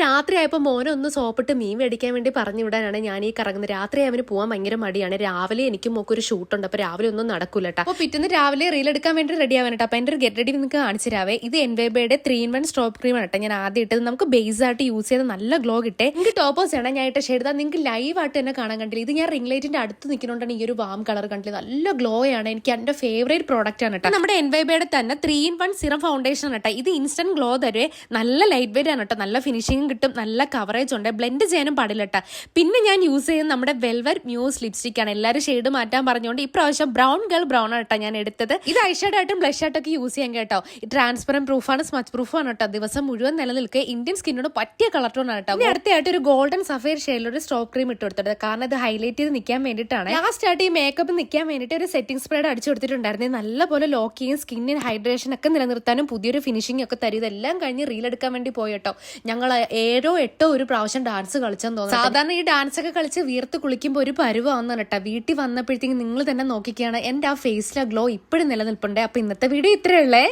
രാത്രി ആയപ്പോൾ മോനെ ഒന്ന് സോപ്പിട്ട് മീൻ മേടിക്കാൻ വേണ്ടി പറഞ്ഞു വിടാനാണ് ഞാൻ ഈ കറങ്ങുന്നത്. രാത്രി അവന് പോകാൻ ഭയങ്കര മടിയാണ്. രാവിലെ എനിക്കും മോക്കൊരു ഷൂട്ടുണ്ട്. അപ്പോൾ രാവിലെ ഒന്നും നടക്കൂല കേട്ടോ. അപ്പോൾ പിറ്റേന്ന് രാവിലെ റീൽ എടുക്കാൻ വേണ്ടി റെഡി ആവാൻ കേട്ടോ. അപ്പോൾ എൻ്റെ ഒരു ഗെറ്റ് റെഡി നിങ്ങൾക്ക് കാണിച്ചു തരാവേ. ഇത് എൻവേബയുടെ 3-in-1 സ്ട്രോപ്പ് ക്രീം ആണ് കേട്ടോ. ഞാൻ ആദ്യം ഇട്ടത് നമുക്ക് ബേസ് ആയിട്ട് യൂസ് ചെയ്ത് നല്ല ഗ്ലോ കിട്ടേ. നിങ്ങൾക്ക് ടോപ്പോസ് ആണ് ഞാൻ ഇട്ട ഷെയ്ഡ്. നിങ്ങൾക്ക് ലൈവ് ആയിട്ട് തന്നെ കാണാൻ കണ്ടില്ല. ഇത് ഞാൻ റിംഗ് ലൈറ്റിന്റെ അടുത്ത് നിൽക്കുന്നുണ്ടാണ് ഈ ഒരു വാം കളർ കണ്ടില്ല. നല്ല ഗ്ലോ ആണ്. എനിക്ക് എൻ്റെ ഫേവറേറ്റ് പ്രോഡക്റ്റ് ആണ് കേട്ടോ. നമ്മുടെ എൻവേബയുടെ തന്നെ 3-in-1 സിറം ഫൗണ്ടേഷൻ ആണ് കേട്ടോ. ഇത് ഇൻസ്റ്റന്റ് ഗ്ലോ തരുവേ. നല്ല ലൈറ്റ് വെയിറ്റ് ആണ് കേട്ടോ. നല്ല ഫിനിഷിംഗ് കിട്ടും. നല്ല കവറേജ് ഉണ്ട്. ബ്ലെൻഡ് ചെയ്യാനും പാടില്ല കേട്ടോ. പിന്നെ ഞാൻ യൂസ് ചെയ്യുന്നത് നമ്മുടെ വെൽവെറ്റ് മ്യൂസ് ലിപ്സ്റ്റിക് ആണ്. എല്ലാവരും ഷെയ്ഡ് മാറ്റാൻ പറഞ്ഞുകൊണ്ട് ഇപ്രാവശ്യം ബ്രൗൺ ഗേൾ ബ്രൗൺ ആണ് കേട്ടോ ഞാൻ എടുത്തത്. ഇത് ഐഷാഡ് ആയിട്ടും ബ്ലഷ് ആയിട്ടൊക്കെ യൂസ് ചെയ്യാൻ കേട്ടോ. ട്രാൻസ്പെറന്റ് പ്രൂഫാണ്, സ്മച്ച് പ്രൂഫാണ് കേട്ടോ. ദിവസം മുഴുവൻ നിലനിൽക്കുക. ഇന്ത്യൻ സ്കിന്നോട് പറ്റിയ കളർ ടോൺ ആണ് കേട്ടോ. അടുത്തായിട്ട് ഒരു ഗോൾഡൻ സഫയർ ഷെയ്ഡിലൊരു സ്ട്രോപ്പ് ക്രീം ഇട്ട് കൊടുത്തത്. കാരണം ഇത് ഹൈലൈറ്റ് ചെയ്ത് നിൽക്കാൻ വേണ്ടിയിട്ടാണ്. ലാസ്റ്റ് ആയിട്ട് ഈ മേക്കപ്പ് നിൽക്കാൻ വേണ്ടിയിട്ട് ഒരു സെറ്റിംഗ് സ്പ്രേഡ് അടിച്ചു കൊടുത്തിട്ടുണ്ടായിരുന്നു. നല്ലപോലെ ലോക്ക് ചെയ്യും, സ്കിന്നിന് ഹൈഡ്രേഷൻ ഒക്കെ നിലനിർത്താനും പുതിയൊരു ഫിനിഷിംഗ് ഒക്കെ തരും. ഇതെല്ലാം കഴിഞ്ഞ് റീൽ എടുക്കാൻ വേണ്ടി പോയി കേട്ടോ. ഞങ്ങൾ 7-8 ഒരു പ്രാവശ്യം ഡാൻസ് കളിച്ചെന്ന് തോന്നുന്നു. സാധാരണ ഈ ഡാൻസ് ഒക്കെ കളിച്ച് വീർത്ത് കുളിക്കുമ്പോൾ ഒരു പരുവാണെന്ന് കേട്ടോ. വീട്ടിൽ വന്നപ്പോഴത്തേക്കും നിങ്ങൾ തന്നെ നോക്കിക്കുകയാണ് എൻ്റെ ആ ഫേസിലെ ഗ്ലോ ഇപ്പോഴും നിലനിൽപ്പുണ്ട്. അപ്പൊ ഇന്നത്തെ വീഡിയോ ഇത്രയേ ഉള്ളേ.